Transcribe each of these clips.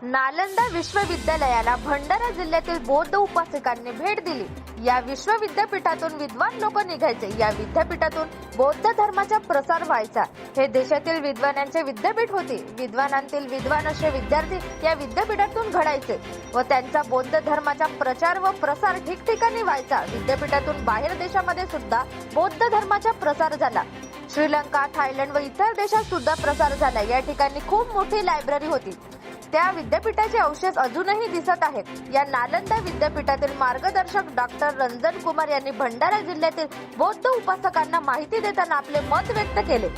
नालंदा विश्वविद्यालयाला भंडारा जिल्ह्यातील बौद्ध उपासकांनी भेट दिली। या विश्वविद्यापीठातून विद्वान लोक निघायचे। या विद्यापीठातून बौद्ध धर्माचा प्रसार व्हायचा। हे देशातील विद्वानांचे विद्यापीठ होते। विद्वानांतील विद्वान असे विद्यार्थी या विद्यापीठातून घडायचे व त्यांचा बौद्ध धर्माचा प्रचार व प्रसार ठिकठिकाणी व्हायचा। विद्यापीठातून बाहेर देशामध्ये सुद्धा बौद्ध धर्माचा प्रसार झाला। श्रीलंका, थायलंड व इतर देशात सुद्धा प्रसार झाला। या ठिकाणी खूप मोठी लायब्ररी होती। त्या विद्यापीठाचे अवशेष अजूनही दिसत आहेत। या नालंदा विद्यापीठातील मार्गदर्शक डॉक्टर रंजन कुमार यांनी भंडारा जिल्ह्यातील बौद्ध उपासकांना माहिती देताना आपले मत व्यक्त केले।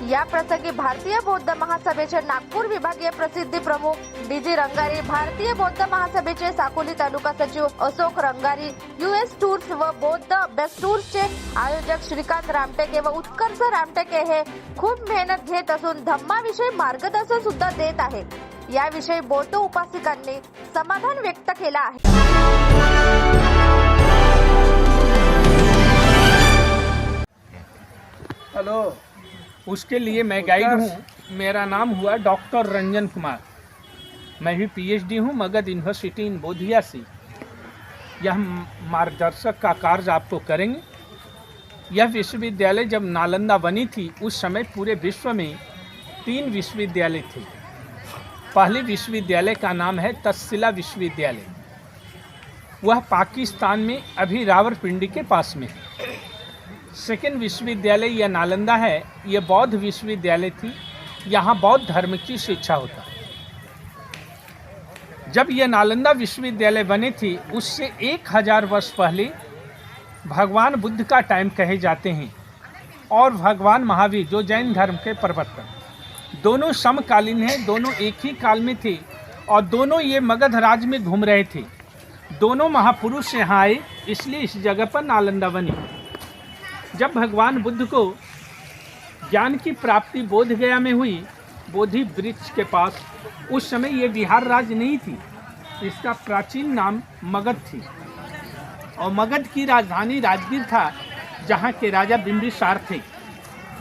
या प्रसंगी भारतीय बौद्ध महासभेचे नागपूर विभागीय प्रसिद्धी प्रमुख डीजी रंगारी, भारतीय बौद्ध महासभेचे साकोली तालुका सचिव अशोक रंगारी, यूएस टूर्स व बौद्ध अभ्यास टूर्सचे आयोजक श्रीकांत रामटेके व उत्कर्ष रामटेके हे खूप मेहनत घेत असून धम्माविषयी मार्गदर्शन सुद्धा देत आहेत। याविषयी बौद्ध उपासकांनी समाधान व्यक्त केला आहे। हेलो, उसके लिए मैं गाइड हूँ। मेरा नाम हुआ डॉक्टर रंजन कुमार। मैं भी पीएचडी हूँ मगध यूनिवर्सिटी इन बोधिया से। यह मार्गदर्शक का कार्य आपको करेंगे। यह विश्वविद्यालय जब नालंदा बनी थी उस समय पूरे विश्व में 3 विश्वविद्यालय थे। पहले विश्वविद्यालय का नाम है तक्षशिला विश्वविद्यालय। वह पाकिस्तान में अभी रावलपिंडी के पास में है। सेकेंड विश्वविद्यालय यह नालंदा है। यह बौद्ध विश्वविद्यालय थी। यहाँ बौद्ध धर्म की शिक्षा होता है। जब यह नालंदा विश्वविद्यालय बने थे उससे 1000 वर्ष पहले भगवान बुद्ध का टाइम कहे जाते हैं और भगवान महावीर जो जैन धर्म के प्रवर्तक, दोनों समकालीन हैं। दोनों एक ही काल में थे और दोनों ये मगध राज में घूम रहे थे। दोनों महापुरुष यहाँ आए, इसलिए इस जगह पर नालंदा बनी। जब भगवान बुद्ध को ज्ञान की प्राप्ति बोध गया में हुई, बोधि वृक्ष के पास, उस समय ये बिहार राज्य नहीं थी। इसका प्राचीन नाम मगध थी और मगध की राजधानी राजगीर था, जहाँ के राजा बिंबिसार थे।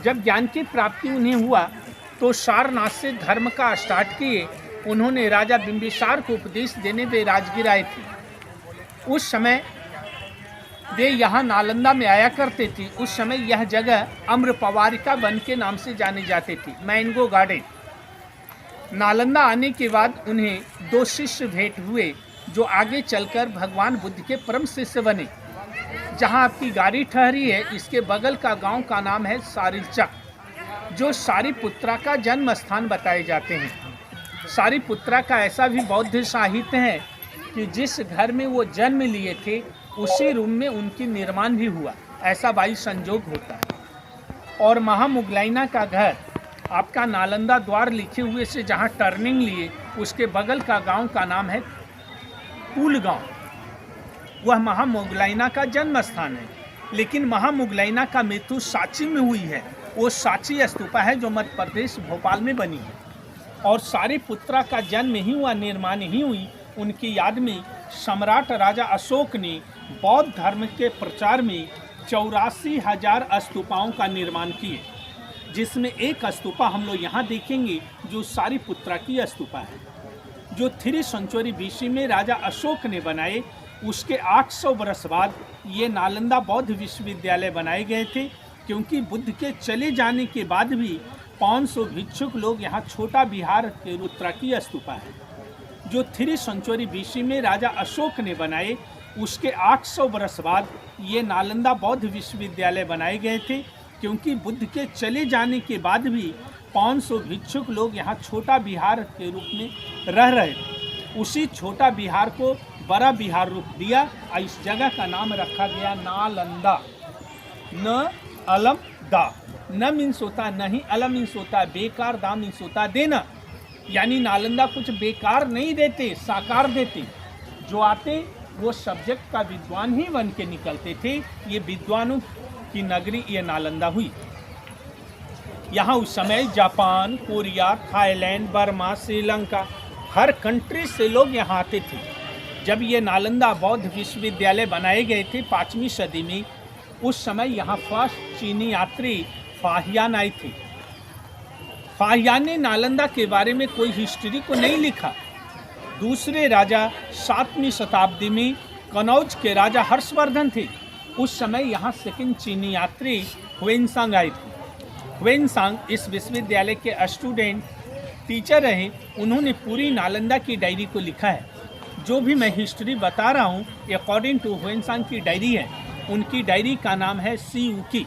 जब ज्ञान की प्राप्ति उन्हें हुआ तो सारनाथ से धर्म का स्टार्ट किए। उन्होंने राजा बिंबिसार को उपदेश देने वे राजगीर आए थे। उस समय वे यहाँ नालंदा में आया करते थे। उस समय यह जगह अम्रपवारिका वन के नाम से जानी जाती थी, मैंगो गार्डन। नालंदा आने के बाद उन्हें 2 शिष्य भेंट हुए जो आगे चलकर भगवान बुद्ध के परम शिष्य बने। जहाँ आपकी गाड़ी ठहरी है इसके बगल का गांव का नाम है सारिलचा, जो सारिपुत्रा का जन्म स्थान बताए जाते हैं। सारिपुत्रा का ऐसा भी बौद्ध साहित्य है कि जिस घर में वो जन्म लिए थे उसी रूम में उनकी निर्माण भी हुआ, ऐसा वायु संजोग होता है। और महामुगलाइना का घर आपका नालंदा द्वार लिखे हुए से जहाँ टर्निंग लिए उसके बगल का गांव का नाम है कुल गांव। वह महामुगलाइना का जन्म स्थान है। लेकिन महामुगलाइना का मृत्यु सांची में हुई है। वो सांची स्तूपा है जो मध्य प्रदेश भोपाल में बनी है। और सारिपुत्रा का जन्म ही हुआ, निर्माण ही हुई। उनकी याद में सम्राट राजा अशोक ने बौद्ध धर्म के प्रचार में 84,000 स्तूपाओं का निर्माण किए, जिसमें एक स्तूपा हम लोग यहाँ देखेंगे जो सारिपुत्रा की स्तूपा है, जो 3 सेंचुरी बीसी में राजा अशोक ने बनाए। उसके 800 वर्ष बाद ये नालंदा बौद्ध विश्वविद्यालय बनाए गए थे, क्योंकि बुद्ध के चले जाने के बाद भी 500 भिक्षुक लोग यहाँ छोटा बिहार के रुद्रा की स्तूपा है, जो 3 सेंचुरी बीसी में राजा अशोक ने बनाए। उसके 800 वर्ष बाद ये नालंदा बौद्ध विश्वविद्यालय बनाए गए थे, क्योंकि बुद्ध के चले जाने के बाद भी 500 भिक्षुक लोग यहाँ छोटा बिहार के रूप में रह रहे थे। उसी छोटा बिहार को बड़ा बिहार रूप दिया और इस जगह का नाम रखा गया नालंदा। न अलम दा, न मीन्स होता नहीं, अलम मीन्स होता बेकार, दा मीन्स होता देना। यानी नालंदा कुछ बेकार नहीं देते, साकार देते। जो आते वो सब्जेक्ट का विद्वान ही बन के निकलते थे। ये विद्वानों की नगरी ये नालंदा हुई। यहाँ उस समय Japan, Korea, Thailand, Burma, Sri Lanka, हर कंट्री से लोग यहाँ आते थे। जब ये नालंदा बौद्ध विश्वविद्यालय बनाए गए थे 5वीं सदी में, उस समय यहाँ फर्स्ट चीनी यात्री फाहियान आई थी। फाहियान ने नालंदा के बारे में कोई हिस्ट्री को नहीं लिखा। दूसरे राजा 7वीं शताब्दी में कनौज के राजा हर्षवर्धन थे। उस समय यहाँ सेकंड चीनी यात्री हुएनसांग आए थे। हुएनसांग इस विश्वविद्यालय के स्टूडेंट टीचर रहे। उन्होंने पूरी नालंदा की डायरी को लिखा है। जो भी मैं हिस्ट्री बता रहा हूँ अकॉर्डिंग टू हुएनसांग की डायरी है। उनकी डायरी का नाम है सी उकी।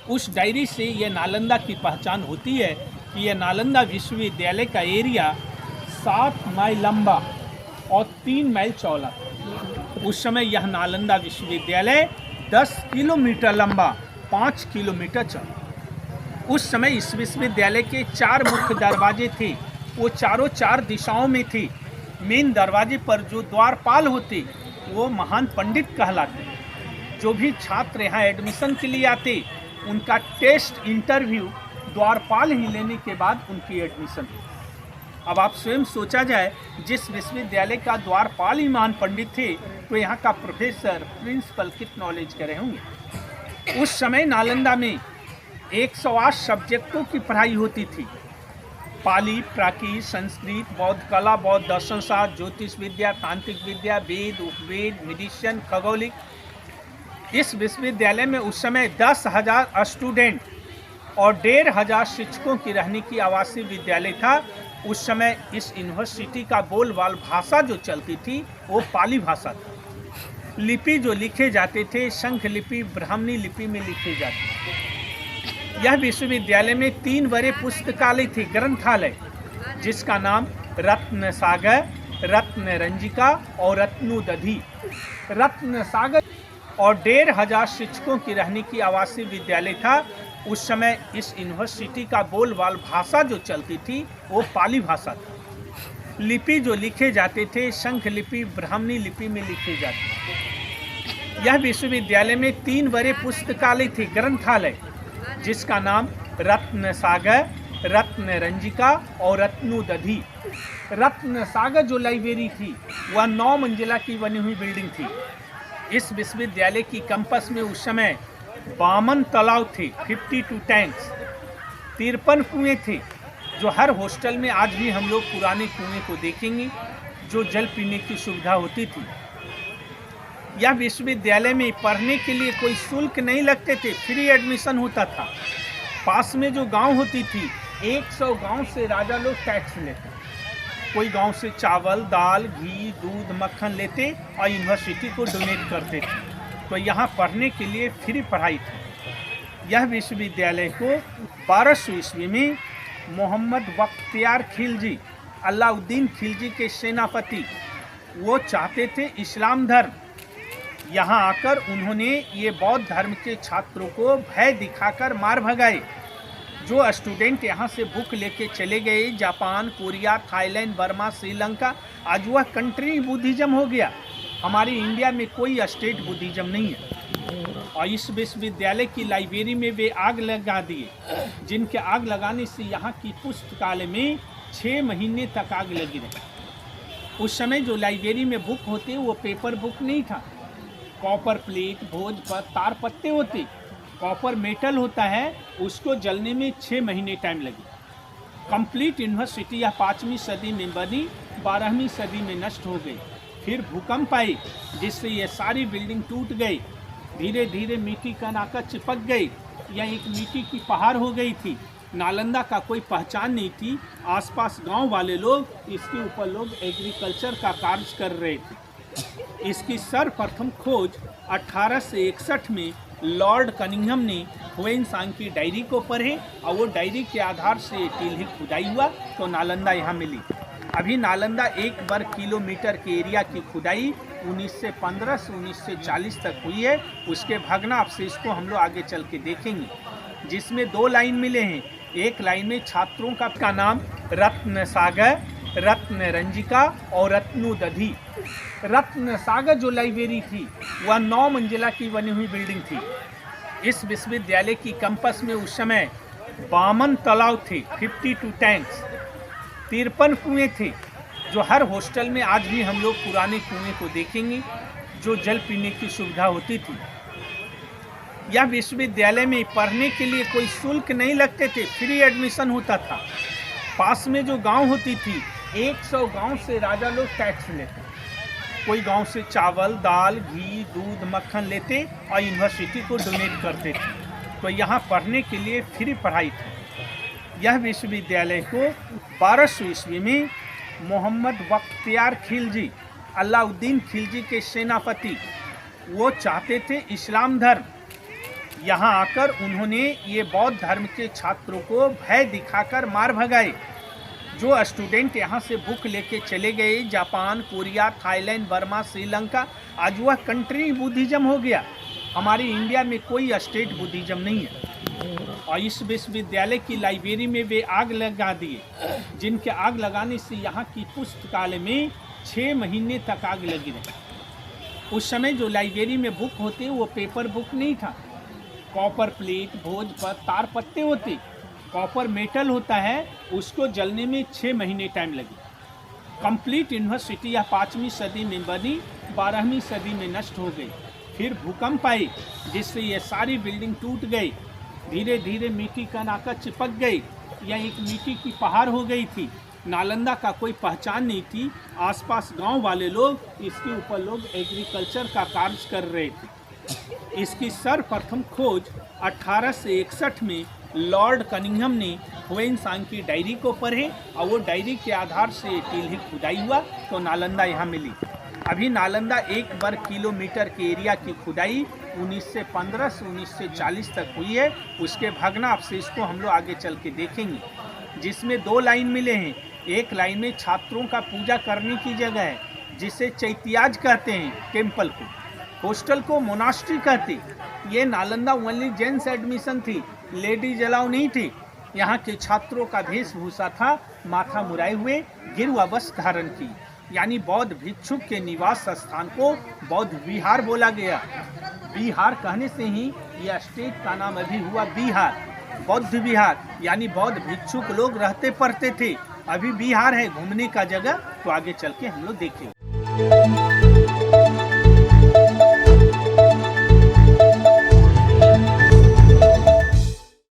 उस डायरी से यह नालंदा की पहचान होती है कि यह नालंदा विश्वविद्यालय का एरिया 7 माइल लंबा और 3 माइल चौड़ा। उस समय यह नालंदा विश्वविद्यालय 10 किलोमीटर लंबा, 5 किलोमीटर चौड़ा। उस समय इस विश्वविद्यालय के 4 मुख्य दरवाजे थे। वो चारों 4 दिशाओं में थे। मेन दरवाजे पर जो द्वारपाल होते वो महान पंडित कहलाते। जो भी छात्र यहाँ एडमिशन के लिए आते उनका टेस्ट इंटरव्यू द्वारपाल ही लेने के बाद उनकी एडमिशन। अब आप स्वयं सोचा जाए, जिस विश्वविद्यालय का द्वारपाल ही महान पंडित थे तो यहाँ का प्रोफेसर प्रिंसिपल कित नॉलेज करे होंगे। उस समय नालंदा में 108 सब्जेक्टों की पढ़ाई होती थी। पाली, प्राकृत, संस्कृत, बौद्ध कला, बौद्ध दर्शन शास्त्र, ज्योतिष विद्या, तांत्रिक विद्या, वेद, उपवेद, मेडिसिन, खगोलिक। इस विश्वविद्यालय में उस समय 10,000 स्टूडेंट और 1,500 शिक्षकों की रहने की आवासीय विद्यालय था। उस समय इस यूनिवर्सिटी का बोलबाल भाषा जो चलती थी वो पाली भाषा था। लिपि जो लिखे जाते थे शंख लिपि, ब्राह्मणी लिपि में लिखे जाते थे। यह विश्वविद्यालय में 3 बड़े पुस्तकालय थे, ग्रंथालय, जिसका नाम रत्न सागर, रत्न रंजिका और रत्नोदधि। रत्न सागर और 1,500 शिक्षकों की रहने की आवासीय विद्यालय था। उस समय इस यूनिवर्सिटी का बोलबाल भाषा जो चलती थी वो पाली भाषा था। लिपि जो लिखे जाते थे शंख लिपि, ब्राह्मणी लिपि में लिखे जाते थे। यह विश्वविद्यालय में 3 बड़े पुस्तकालय थे, ग्रंथालय, जिसका नाम रत्न सागर, रत्न रंजिका और रत्नोदधि। रत्न सागर जो लाइब्रेरी थी वह 9 मंजिला की बनी हुई बिल्डिंग थी। इस विश्वविद्यालय की कैंपस में उस समय 52 तालाब थे, 52 टैंक्स, 53 कुएं थे, जो हर हॉस्टल में आज भी हम लोग पुराने कुएं को देखेंगे, जो जल पीने की सुविधा होती थी। यह विश्वविद्यालय में पढ़ने के लिए कोई शुल्क नहीं लगते थे, फ्री एडमिशन होता था। पास में जो गांव होती थी 100 गांव से राजा लोग टैक्स लेते। कोई गांव से चावल, दाल, घी, दूध, मक्खन लेते और यूनिवर्सिटी को डोनेट करते थे। तो यहाँ पढ़ने के लिए फ्री पढ़ाई थी। यह विश्वविद्यालय को 1200 ईस्वी में मोहम्मद बख्तियार खिलजी, अलाउद्दीन खिलजी के सेनापति, वो चाहते थे इस्लाम धर्म। यहाँ आकर उन्होंने ये बौद्ध धर्म के छात्रों को भय दिखाकर मार भगाए। जो स्टूडेंट यहाँ से बुक लेके चले गए Japan, Korea, Thailand, Burma, Sri Lanka, आज वह कंट्री बुद्धिज़्म हो गया। हमारे इंडिया में कोई स्टेट बुद्धिज़्म नहीं है। और इस विश्वविद्यालय की लाइब्रेरी में वे आग लगा दिए, जिनके आग लगाने से यहाँ की पुस्तकालय में 6 महीने तक आग लगी रही। उस समय जो लाइब्रेरी में बुक होते वो पेपर बुक नहीं था, कॉपर प्लेट, भोजपत्र, तार पत्ते होते। कॉपर मेटल होता है, उसको जलने में 6 महीने टाइम लगे। कंप्लीट यूनिवर्सिटी यह 5वीं सदी में बनी, 12वीं सदी में नष्ट हो गई। फिर भूकंप आई जिससे ये सारी बिल्डिंग टूट गई। धीरे धीरे मिट्टी का नाका चिपक गई। यह एक मिट्टी की पहाड़ हो गई थी। नालंदा का कोई पहचान नहीं थी। आसपास गांव वाले लोग इसके ऊपर लोग एग्रीकल्चर का कार्य कर रहे थे। इसकी सर्वप्रथम खोज 1861 में लॉर्ड कनिंघम ने हुएनसांग की डायरी को पढ़े और वो डायरी के आधार से टील खुदाई हुआ तो नालंदा यहाँ मिली। अभी नालंदा 1 वर्ग किलोमीटर के एरिया की खुदाई 1915 से 1940 तक हुई है। उसके भग्नावशेष को हम लोग आगे चल के देखेंगे, जिसमें 2 लाइन मिले हैं। एक लाइन में छात्रों का नाम रत्न सागर, रत्न रंजिका और रत्नोदधि। रत्न सागर जो लाइब्रेरी थी वह 9 मंजिला की बनी हुई बिल्डिंग थी। इस विश्वविद्यालय की कैंपस में उस समय 52 तालाब थे, 52 टैंक्स, 53 कुएं थे, जो हर हॉस्टल में आज भी हम लोग पुराने कुएं को देखेंगे, जो जल पीने की सुविधा होती थी। यह विश्वविद्यालय में पढ़ने के लिए कोई शुल्क नहीं लगते थे, फ्री एडमिशन होता था। पास में जो गांव होती थी, 100 गांव से राजा लोग टैक्स लेते। कोई गांव से चावल, दाल, घी, दूध, मक्खन लेते और यूनिवर्सिटी को डोनेट करते थे। तो यहाँ पढ़ने के लिए फ्री पढ़ाई थी। यह विश्वविद्यालय को 1200 ईस्वी में मोहम्मद बख्तियार खिलजी, अलाउद्दीन खिलजी के सेनापति, वो चाहते थे इस्लाम धर्म। यहाँ आकर उन्होंने ये बौद्ध धर्म के छात्रों को भय दिखाकर मार भगाए। जो स्टूडेंट यहाँ से बुक लेके चले गए Japan, Korea, Thailand, Burma, Sri Lanka, आज वह कंट्री बुद्धिज़्म हो गया। हमारे इंडिया में कोई स्टेट बुद्धिज़्म नहीं है। और इस विश्वविद्यालय की लाइब्रेरी में वे आग लगा दिए, जिनके आग लगाने से यहाँ की पुस्तकालय में 6 महीने तक आग लगी रही। उस समय जो लाइब्रेरी में बुक होते वो पेपर बुक नहीं था, कॉपर प्लेट, भोज पर तार पत्ते होते। कॉपर मेटल होता है, उसको जलने में 6 महीने टाइम लगे। कंप्लीट यूनिवर्सिटी यह 5वीं सदी में बनी, 12वीं सदी में नष्ट हो गई। फिर भूकंप आई, जिससे ये सारी बिल्डिंग टूट गई। धीरे धीरे मिट्टी का नाका चिपक गई, यह एक मिट्टी की पहाड़ हो गई थी। नालंदा का कोई पहचान नहीं थी। आसपास गांव वाले लोग इसके ऊपर लोग एग्रीकल्चर का कार्य कर रहे थे। इसकी सर्वप्रथम खोज 1861 में लॉर्ड कनिंघम ने ह्वेनसांग की डायरी को पढ़े और वो डायरी के आधार से टीलही खुदाई हुआ तो नालंदा यहाँ मिली। अभी नालंदा 1 वर्ग किलोमीटर के एरिया की खुदाई 1915 से 1940 तक हुई है। उसके भग्नावशेष को हम लोग आगे चल के देखेंगे, जिसमें 2 लाइन मिले हैं। एक लाइन में छात्रों का पूजा करने की जगह है, जिसे चैत्याज कहते हैं, टेम्पल को। हॉस्टल को मोनास्ट्री कहते। ये नालंदा ओनली जेंट्स एडमिशन थी, लेडीज अलाउ नहीं थी। यहाँ के छात्रों का वेशभूषा था माथा मुड़ाए हुए, गिरुआ वस्त्र धारण की। यानी बौद्ध भिक्षुक के निवास स्थान को बौद्ध विहार बोला गया। बिहार कहने से ही यह स्टेट का नाम अभी हुआ बिहार, बौद्ध विहार। यानी बौद्ध भिक्षुक लोग रहते पढ़ते थे। अभी बिहार है घूमने का जगह, तो आगे चल के हम लोग देखेंगे।